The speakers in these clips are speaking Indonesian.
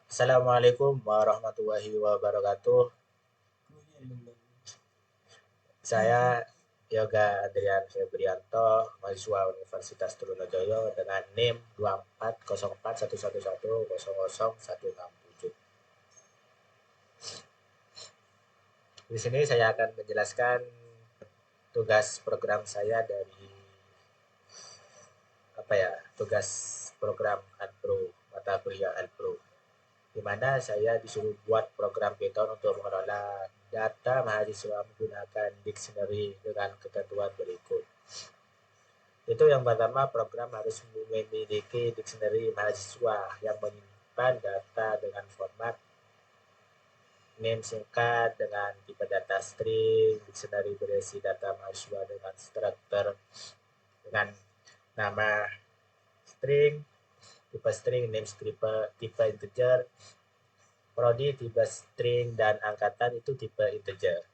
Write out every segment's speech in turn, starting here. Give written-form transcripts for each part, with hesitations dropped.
Assalamualaikum warahmatullahi wabarakatuh. Saya Yoga Adrian Febrianto, mahasiswa Universitas Trunojoyo dengan NIM 240411100167. Di sini saya akan menjelaskan tugas program saya dari tugas program AdPro, mata kuliah AdPro, di mana saya disuruh buat program Python untuk mengelola data mahasiswa menggunakan dictionary dengan ketentuan berikut. Itu yang pertama, program harus memiliki dictionary mahasiswa yang menyimpan data dengan format name singkat dengan tipe data string, dictionary berisi data mahasiswa dengan struktur dengan nama string, tipe string, name tipe integer, prodi tipe string, dan angkatan itu tipe integer.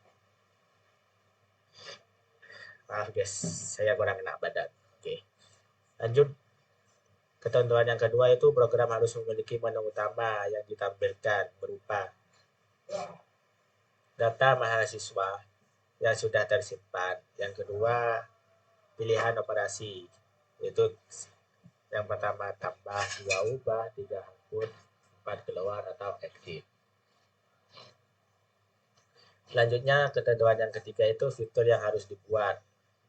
Maaf guys, saya kurang enak badan. Oke. Lanjut, ketentuan yang kedua itu program harus memiliki menu utama yang ditampilkan berupa data mahasiswa yang sudah tersimpan. Yang kedua, pilihan operasi, yaitu yang pertama tambah, dua ubah, tiga hapus, empat keluar atau aktif. Selanjutnya, ketentuan yang ketiga itu fitur yang harus dibuat.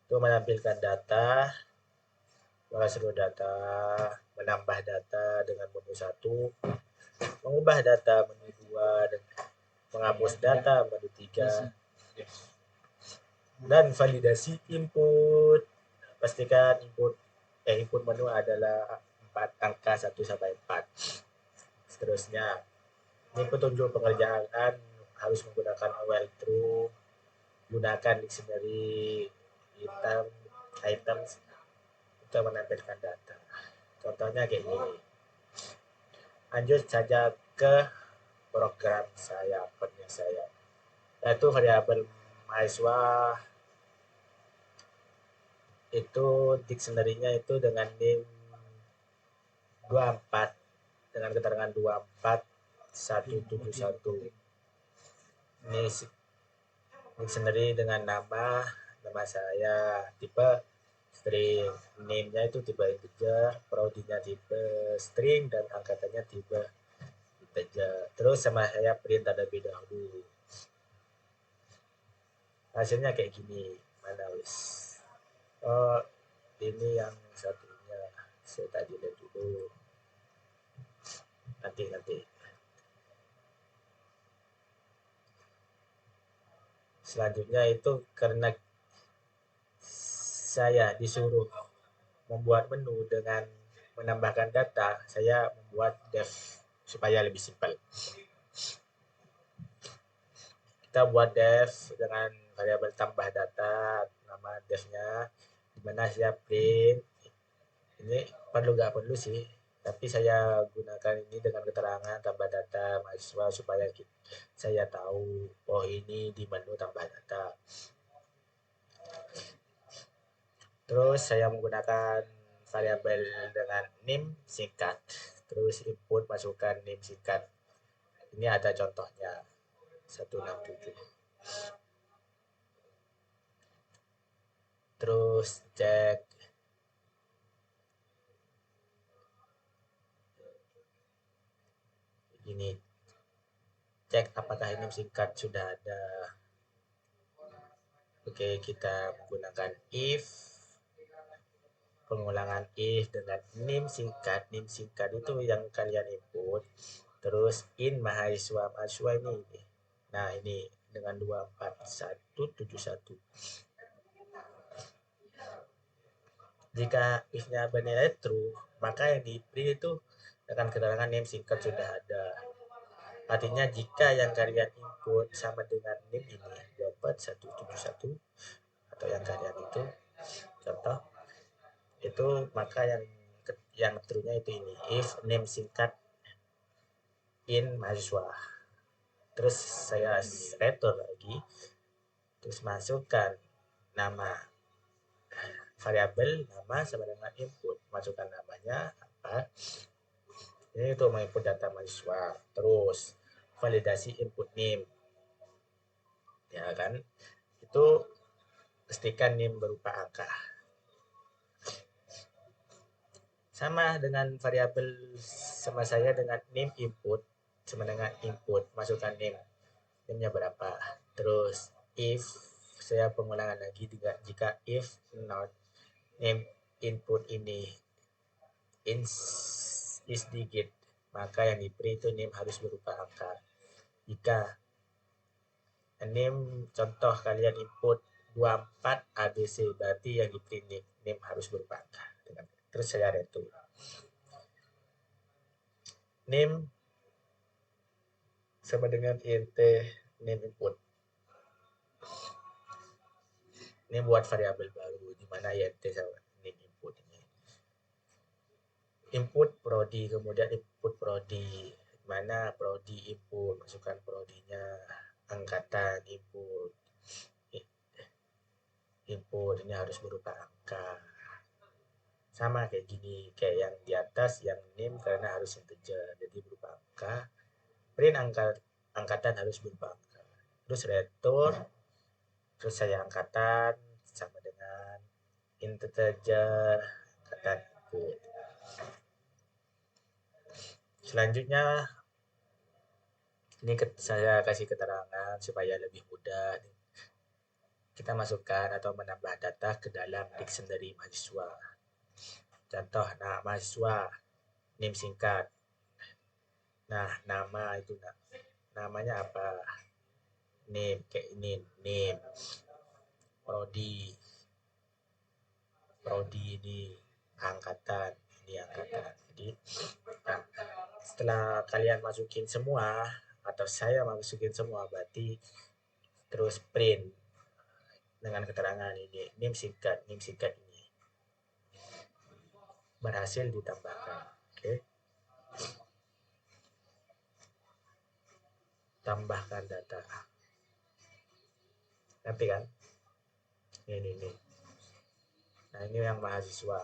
Itu menampilkan data, seluruh data, menambah data dengan menu 1, mengubah data menu 2, dan menghapus data menu 3, dan validasi input. Pastikan input menu adalah 4 angka 1 sampai 4. Seterusnya, ini petunjuk pengerjaan harus menggunakan while true, gunakan dictionary items untuk menampilkan data. Contohnya kayak gini. Lanjut saja ke program saya, yaitu variabel mahasiswa itu dictionary-nya itu dengan name 24 dengan keterangan 24171. Ini dictionary dengan nama saya, tipe string, name-nya itu tipe integer, prodinya tipe string, dan angkatannya tipe integer. Terus sama saya print terlebih dahulu. Hasilnya kayak gini. Mana wis? Oh, ini yang satunya. Saya tadi lihat dulu. Nanti. Selanjutnya itu karena saya disuruh membuat menu dengan menambahkan data, saya membuat dev supaya lebih simpel. Kita buat dev dengan variabel tambah data, nama devnya, dimana saya print. Ini nggak perlu sih, tapi saya gunakan ini dengan keterangan tambah data mahasiswa supaya saya tahu, oh ini di menu tambah data. Terus saya menggunakan variabel dengan name singkat. Terus input masukkan name singkat. Ini ada contohnya. 167. Terus cek ini. Cek apakah name singkat sudah ada. Oke, kita menggunakan if, pengulangan if dengan name singkat. Name singkat itu yang kalian input. Terus in mahasiswa ini. Nah, ini dengan 24171. Jika if-nya bernilai true, maka yang di print itu dengan keterangan name singkat sudah ada. Artinya jika yang kalian input sama dengan name ini 24171 atau yang kalian itu contoh itu, maka yang true-nya itu ini, if name singkat in mahasiswa. Terus saya return lagi, terus masukkan nama variabel nama sama dengan input, masukkan namanya apa, Ini untuk menginput data mahasiswa. Terus validasi input NIM, ya kan? Itu pastikan NIM berupa angka. Sama dengan variabel sama saya dengan NIM input sama dengan input masukkan NIM. NIM-nya berapa? Terus if saya pengulangan lagi jika if not NIM input ini is digit, maka yang di print itu NIM harus berupa angka. Jika NIM contoh kalian input 24 ABC, berarti yang di print NIM harus berupa angka. Terus saya return NIM sama dengan int NIM input. Ini buat variabel baru di mana int sama NIM input ini. Input prodi, kemudian input prodi, mana prodi input, masukkan prodinya, angkatan input. Input ini harus berupa angka. Sama kayak gini, kayak yang di atas yang NIM karena harus integer, jadi berupa angka. Print angkatan harus berupa angka. Terus return, terus saya angkatan sama dengan integer angkatan input. Selanjutnya ini saya kasih keterangan supaya lebih mudah. Kita masukkan atau menambah data ke dalam dictionary mahasiswa. Contoh, nah mahasiswa, NIM singkat. Nah, nama itu namanya apa? NIM, kayak ini, NIM. Prodi ini angkatan, ini angkatan. Jadi, nah, setelah kalian masukin semua, atau saya masukin semua, berarti terus print dengan keterangan ini, NIM singkat ini. Berhasil ditambahkan. Oke. Tambahkan data. Nanti kan? Ini. Nah, ini yang mahasiswa.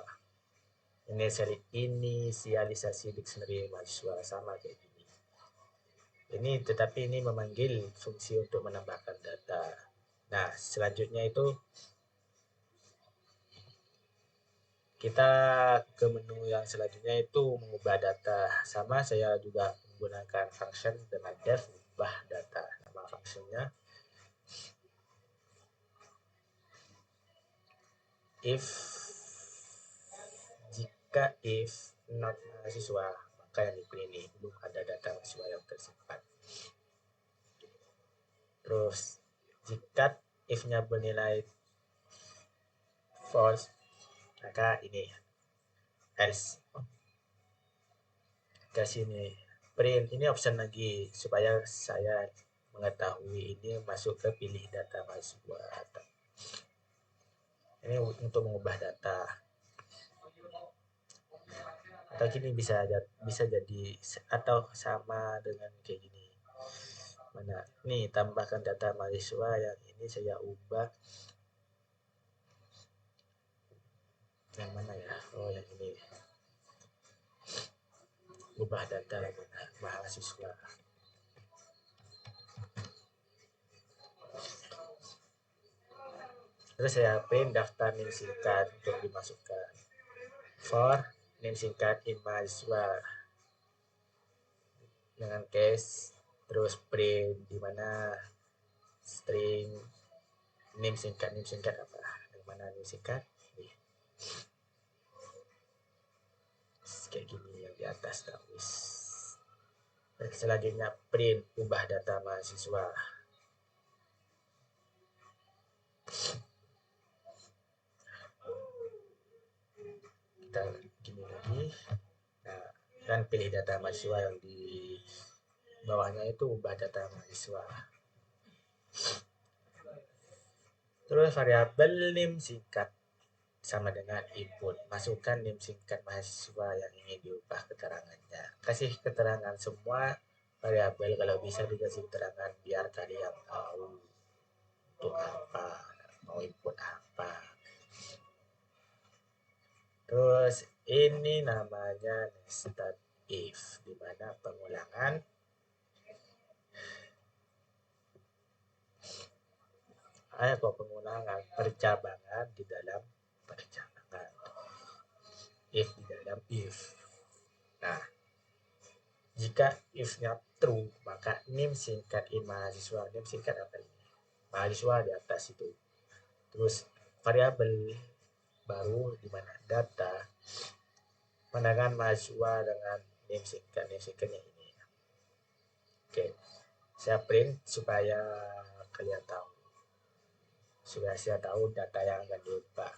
Ini inisialisasi dictionary mahasiswa sama kayak gini. Tetapi ini memanggil fungsi untuk menambahkan data. Nah, selanjutnya itu kita ke menu yang selanjutnya itu mengubah data. Sama saya juga menggunakan function dengan def ubah data. Nama fungsinya if not mahasiswa, maka yang dipilih ini belum ada data mahasiswa yang tersimpan. Terus jika if-nya bernilai false, maka ini else. Ke sini print, ini option lagi supaya saya mengetahui ini masuk ke pilih data mahasiswa. Ini untuk mengubah data. Atau gini bisa jadi atau sama dengan kayak gini. Mana? Nih tambahkan data mahasiswa yang ini saya ubah. Yang mana ya? Oh, yang ini. Ubah data mahasiswa. Terus saya print daftar NIM singkat untuk dimasukkan. For NIM singkat in mahasiswa dengan case, terus print di mana string NIM singkat apa? Yang mana NIM singkat? Kayak gini yang di atas tulis. Dan selanjutnya print ubah data mahasiswa. Kita gini lagi. Nah, dan pilih data mahasiswa yang di bawahnya itu ubah data mahasiswa. Terus variabel NIM singkat sama dengan input. Masukkan NIM singkat mahasiswa yang ingin diubah keterangannya. Kasih keterangan semua variabel, kalau bisa dikasih keterangan biar kalian tahu untuk apa, mau input apa. Terus ini namanya nested if, di mana pengulangan pengulangan percabangan di dalam percabangan, if di dalam if. Nah, jika if-nya true, maka nim singkat in mahasiswa. Nim singkat apa ini? Mahasiswa di atas itu. Terus variabel baru di mana data pandangan mahasiswa dengan nim singkatnya ini. Oke, saya print supaya kalian tahu. Supaya saya tahu data yang akan diubah.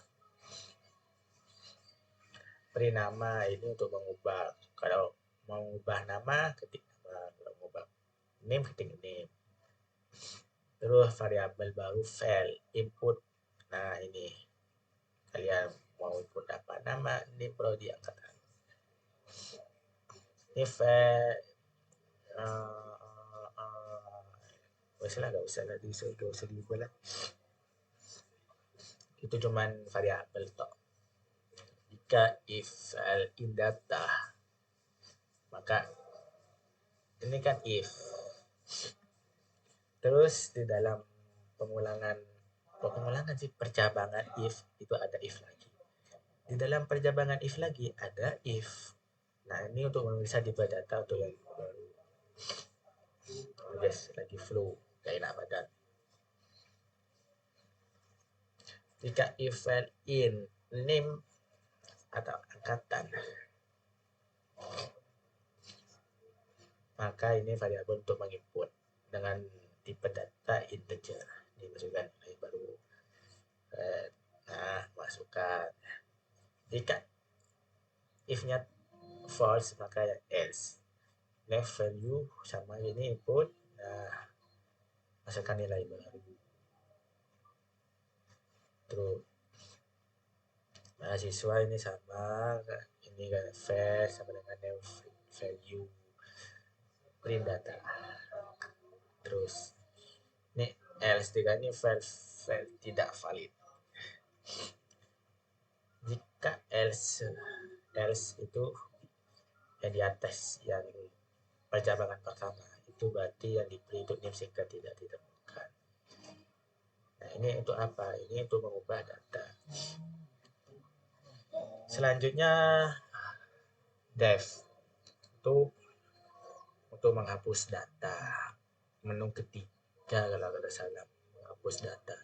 Print nama ini untuk mengubah. Kalau mau mengubah nama, ketik nama. Kalau mengubah name, ketik name. Terus variabel baru file input. Nah, ini kalian mau input apa, nama, ini prodi angkatan. Ini file gak usah lah diubah lah. Itu cuman variabel toh. Jika if file in data, maka ini kan if. Terus di dalam pengulangan sih percabangan if itu ada if lagi. Di dalam percabangan if lagi ada if. Nah, ini untuk memeriksa di data atau yang baru. Yes, lagi flow, gak enak badan. Jika if file in name atau angkatan, maka ini variabel untuk menginput dengan tipe data integer. Dimasukkan nilai baru. Nah, masukkan. Jika if-nya false, maka else. Next value sama ini input. Nah, masukkan nilai baru. Terus mahasiswa ini sama, ini kan fair sama dengan name value, print data. Terus ini else juga, ini file tidak valid. Jika else itu yang di atas, yang percabangan pertama, itu berarti yang diberi untuk name singkat tidak ditemukan. Nah, ini untuk apa? Ini untuk mengubah data. Selanjutnya def itu untuk menghapus data. Menu ketiga kalau ada salah, menghapus data.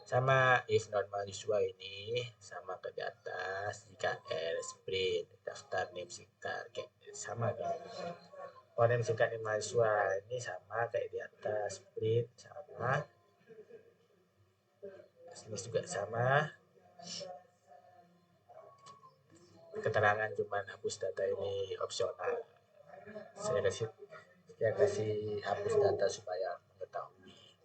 Sama if non mahasiswa ini sama ke di atas. Jika else print daftar name singkat sama kan. Oh, name singkat mahasiswa ini sama kayak di atas, print sama. Sini juga sama. Keterangan cuma hapus data ini opsional. Saya kasih hapus data supaya mengetahui.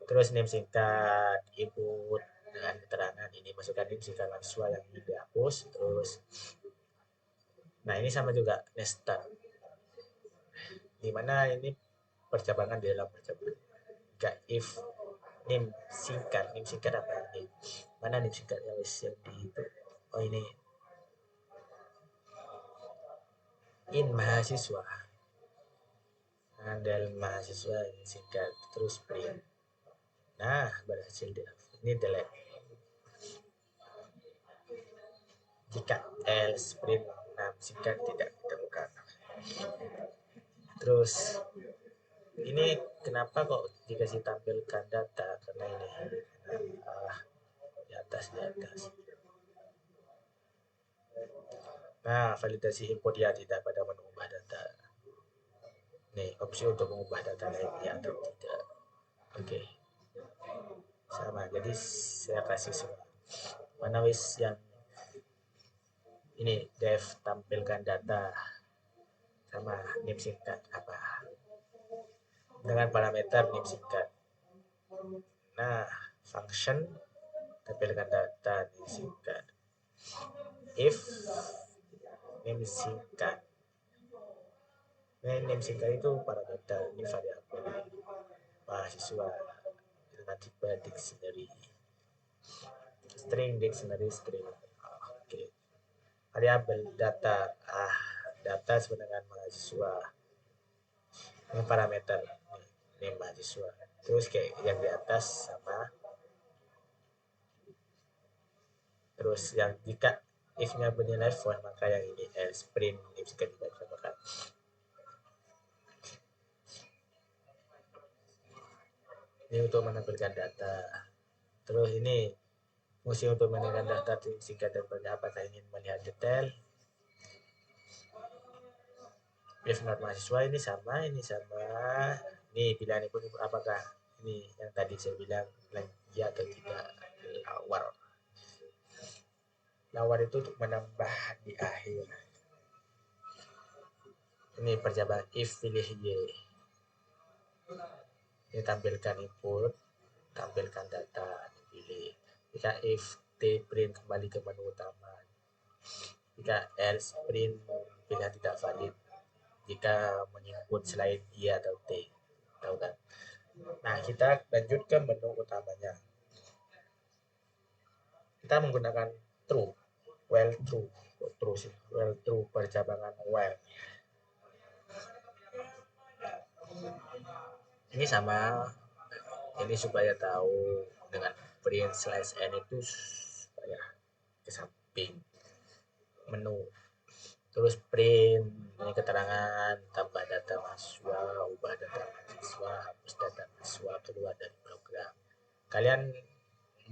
Terus name singkat input dengan keterangan ini, masukkan name singkat mahasiswa yang ingin dihapus. Terus nah, ini sama juga nested, dimana ini percabangan di dalam percabangan. Jika if name singkat apa ini, mana name singkat yang di itu, oh ini in mahasiswa, handle mahasiswa ini singkat, terus print. Nah, berhasil ini delete. Jika else print name singkat tidak ditemukan. Terus ini kenapa kok dikasih tampilkan data, karena ini di atas. Nah, validasi input ya tidak pada mengubah data. Nih, opsi untuk mengubah data lainnya atau tidak. Oke. Sama, jadi saya kasih semua. Mana wis yang ini def tampilkan data sama name singkat apa dengan parameter name singkat. Nah, function tampilkan data name singkat. If name singkat, name singkat itu parameter, ini variabel mahasiswa dengan tipe dictionary, string dictionary string. Oke. Variabel data data sama dengan mahasiswa. Ini parameter, ini mahasiswa. Terus kayak yang di atas sama. Terus yang jika if-nya bernilai false, maka yang ini else print if jika tidak disamakan. Ini untuk menampilkan data. Terus ini fungsi untuk menampilkan data singkat dan padat. Apakah ingin melihat detail? If not mahasiswa ini sama. Ini pilihan itu apakah ini yang tadi saya bilang ya atau tidak. Lawar itu untuk menambah di akhir. Ini perjabaran if pilih Y. Ini tampilkan input, tampilkan data, dipilih. Jika if T print kembali ke menu utama. Jika else print pilihan tidak valid. Jika menginput selain Y atau T. Tahu kan? Nah, kita lanjut ke menu utamanya. Kita menggunakan true, while true, while true percabangan while. Ini sama, ini supaya tahu dengan print slash n itu supaya ke samping menu. Terus print ini keterangan, tambah data mahasiswa, ubah data mahasiswa, hapus data mahasiswa, keluar dari program. Kalian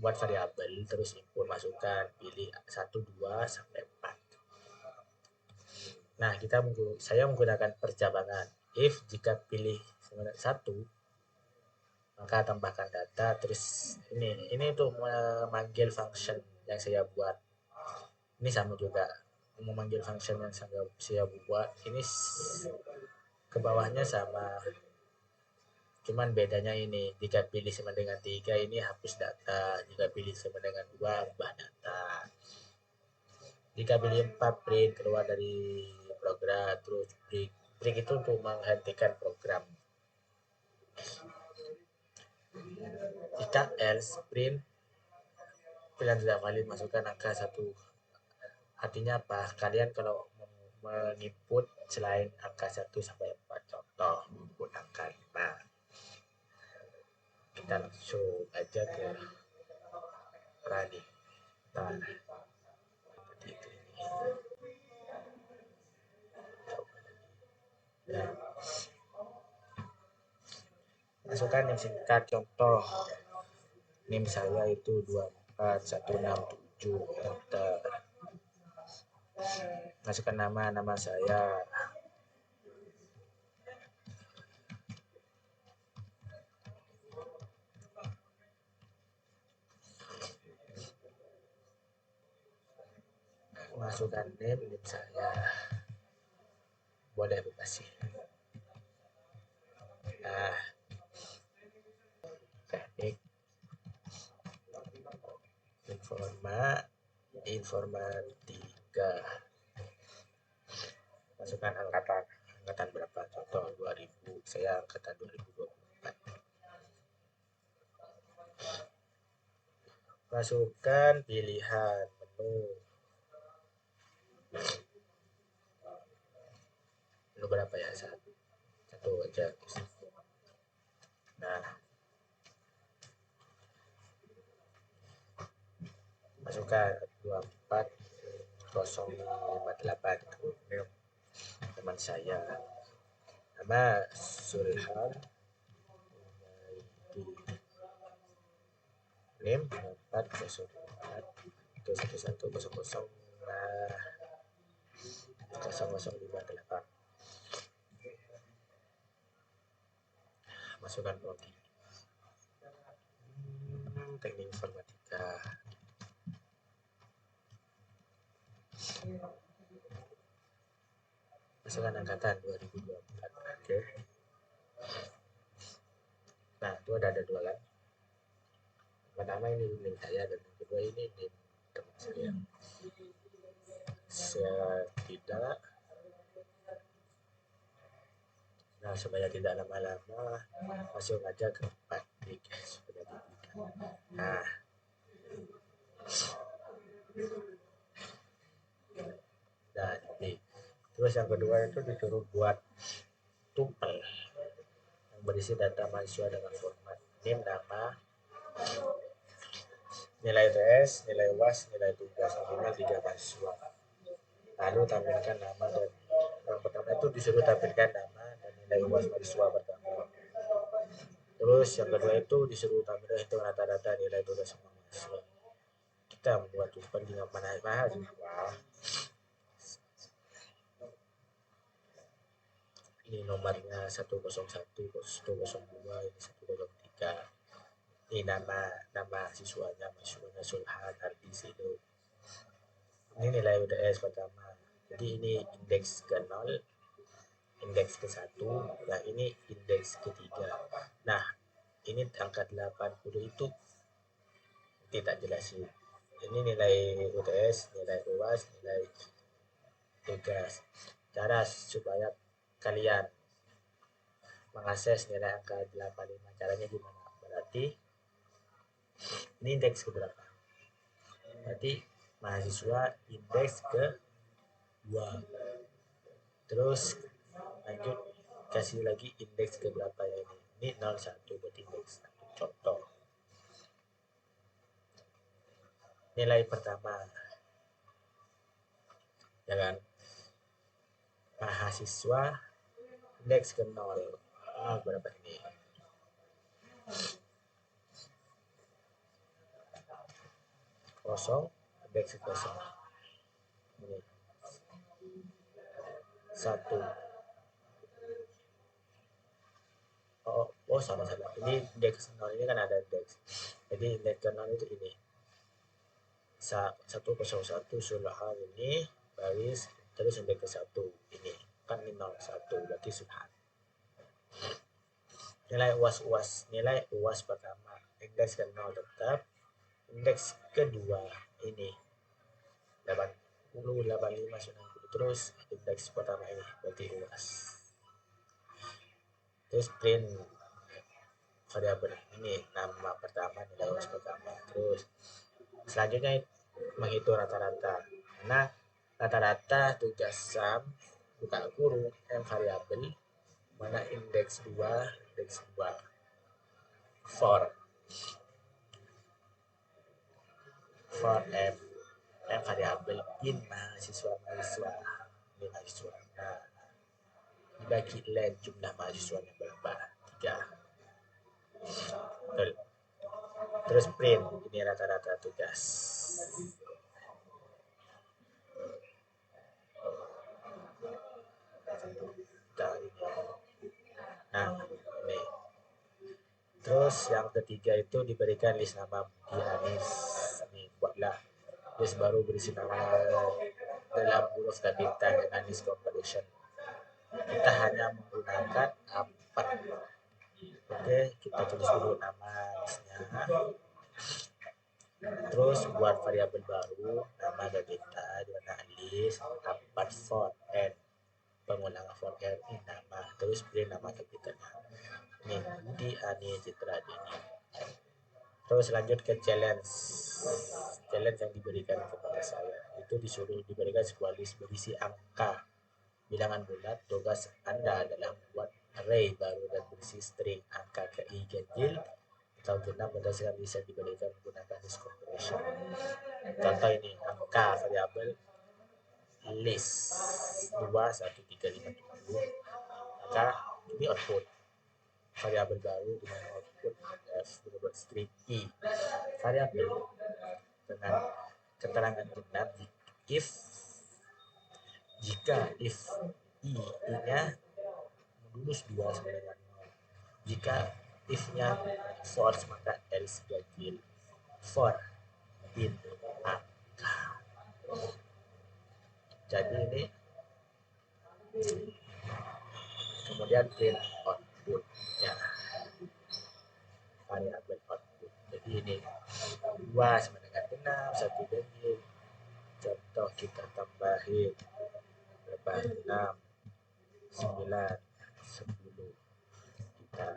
buat variabel, terus input masukkan, pilih 1, 2, sampai 4. Nah, saya menggunakan percabangan. If jika pilih 1, maka tambahkan data. Terus ini untuk memanggil function yang saya buat. Ini sama juga memanggil function yang saya buat. Ini ke bawahnya sama, cuman bedanya ini, jika pilih sama dengan 3 ini hapus data, jika pilih sama dengan 2 ubah data, jika pilih 4 print keluar dari program. Terus break itu untuk menghentikan program. Jika else print pilihan tidak valid, masukkan angka 1. Artinya apa? Kalian kalau menginput selain angka 1 sampai 4, contoh input angka 5, kita langsung aja ke running. Ya. Masukkan NIM singkat, contoh NIM saya itu 24167, enter. Masukkan nama saya. Masukkan NIM saya. Boleh bebas sih. Nah, teknik informatika. Masukkan angkatan berapa, contoh 2000, saya angkatan 2024. Masukkan pilihan menu berapa ya, satu aja. Nah, masukkan 24058, ini teman saya, nama Sulhan, NIM 404 1100 0058. Masukkan prodi. Teknik informatika. Masukkan angkatan 2024. Oke. Nah, itu ada 2 kan. Pertama ini NIM saya, dan yang kedua ini NIM teman saya. Saya tidak. Nah, supaya tidak lama-lama, masuk aja ke 4 supaya diberikan. Nah, dan Terus yang kedua itu disuruh buat tuple yang berisi data mahasiswa dengan format NIM, nama, nilai UTS, nilai UAS, nilai tugas minimal 3 mahasiswa. Lalu tampilkan nama dan yang pertama itu disuruh tampilkan nama dan nilai UAS mahasiswa pertama. Terus yang kedua itu disuruh tampilkan hitung rata-rata nilai tugas semua mahasiswa. Kita membuat tujuan dengan mahasiswa. Ini nomornya 101, 102, ini 103. Ini nama siswanya Sulhan Ardi. Ini nilai UTS pertama. Jadi ini indeks ke 0, indeks ke 1, nah ini indeks ketiga. Nah, ini angka 80 itu tidak jelasin. Ini nilai UTS, nilai UAS, nilai tugas. Cara supaya kalian mengakses nilai angka 85, caranya gimana? Berarti ini indeks ke berapa? Berarti mahasiswa indeks ke 2. Terus lanjut kasih lagi indeks ke berapa ya ini? Ini 01 buat indeks 1. Contoh. Nilai pertama. Ya kan? Mahasiswa indeks ke 0. Berapa ini? Kosong, indeks ke kosong. Ini. 1. Oh salah. Ini indeks 0 ini kan ada indeks. Jadi indeks ke 0 itu ini. 101 Sulhan ini baris terus indeks ke 1 ini kan ini 01 berarti Sulhan. Nilai nilai UAS pertama indeks ke 0 tetap, indeks kedua ini 80, 85, 90 terus indeks pertama ini berarti UAS. Terus print variabel ini nama pertama, nilai UAS pertama. Terus selanjutnya menghitung rata-rata. Nah, rata-rata tugas SAM buka kurung M variabel mana indeks 2, indeks 2 for M variabel in mahasiswa ini mahasiswa. Nah, dibagi len jumlah mahasiswanya berapa? 3. Betul. Terus print ini rata-rata tugas. Nah, ini. Terus yang ketiga itu diberikan list nama Budi Anis. Ini buatlah list baru berisi nama dalam huruf kapital dengan list comparison. Kita hanya menggunakan 4. Oke, kita tulis dulu nama listnya. Terus buat variabel baru nama kita di mana list 4 for n pengulangan for n ini nama terus beri nama kapitalnya. Ini Budi Ani Citra Dini. Terus lanjut ke challenge yang diberikan kepada saya itu disuruh diberikan sebuah list berisi angka bilangan bulat. Tugas Anda adalah membuat array baru dan berisi string angka ke i ganjil atau genap berdasarkan list yang diberikan menggunakan list comparison. Contoh ini angka variabel list 2 1 3 5 7, maka ini output variabel baru dengan output f berubah string i variabel dengan keterangan genap if jika if i-nya modulus 2 sama dengan 0. Jika if-nya false maka else ganjil for in angka. Jadi ini kemudian print outputnya variabel output. Jadi ini 2 sama dengan 6, 1 ganjil. Contoh kita tambahin berapa? 6, 9, 10. Kita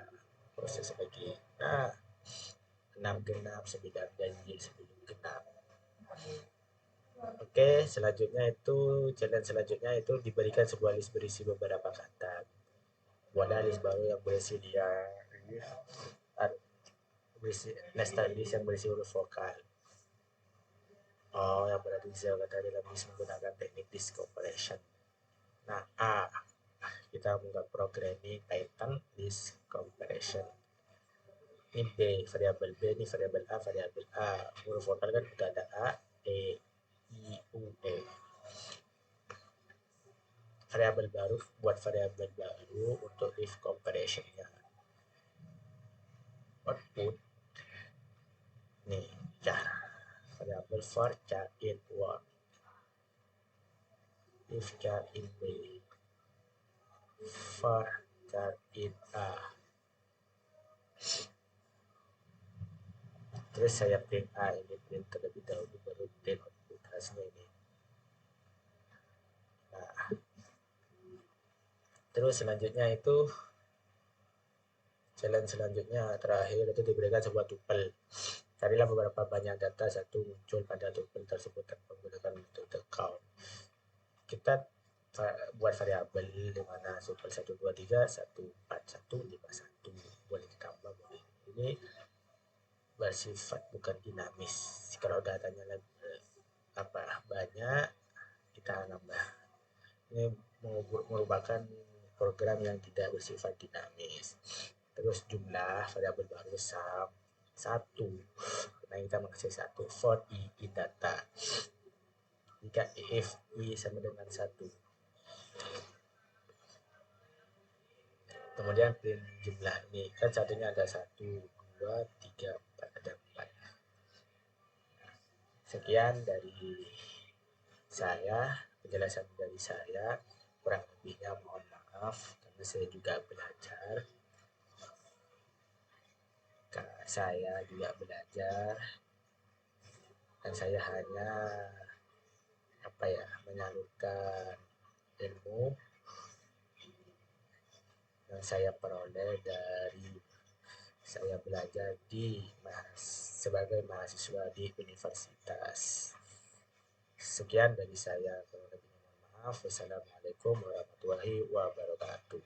proses lagi. Nah, 6 genap, 9 ganjil, 10 genap. Oke, selanjutnya itu challenge selanjutnya itu diberikan sebuah list berisi beberapa kata. Buatlah list baru yang berisi dia berisi nested list yang berisi huruf vokal. Oh, yang berarti saya kata dalam list menggunakan teknik disk compression. Nah, kita buka programming Python disk compression. Ini B, variabel B, ini variabel A, variabel A. Huruf vokal kan udah ada A, E, I, U, E. Variabel baru, buat variabel baru untuk if comparison-nya. Output, nih, char. Variabel for char in what. If char in B. For char in A. Terus saya print A, ini print terlebih dahulu, baru print output hasilnya ini. Nah, terus selanjutnya itu challenge selanjutnya terakhir itu diberikan sebuah tuple. Carilah beberapa banyak data satu muncul pada tuple tersebut tanpa menggunakan metode count. Kita buat variabel di mana tuple 1 2 3 1 4 1 5 1 boleh ditambah boleh. Ini bersifat bukan dinamis. Kalau datanya banyak kita nambah. Ini merupakan program yang tidak bersifat dinamis. Terus jumlah variabel baru sum 1. Nah, kita mengasih 1 for i in data. Jika if i sama dengan 1. Kemudian print jumlah ini. Kan satunya ada 1, 2, 3, 4. Ada 4. Sekian dari saya. Penjelasan dari saya. Kurang lebihnya mohon maaf. Karena saya juga belajar. Saya juga belajar. Dan saya hanya menyalurkan ilmu yang saya peroleh dari saya belajar sebagai mahasiswa di universitas. Sekian dari saya. Kalau lebihnya mohon maaf. Wassalamualaikum warahmatullahi wabarakatuh.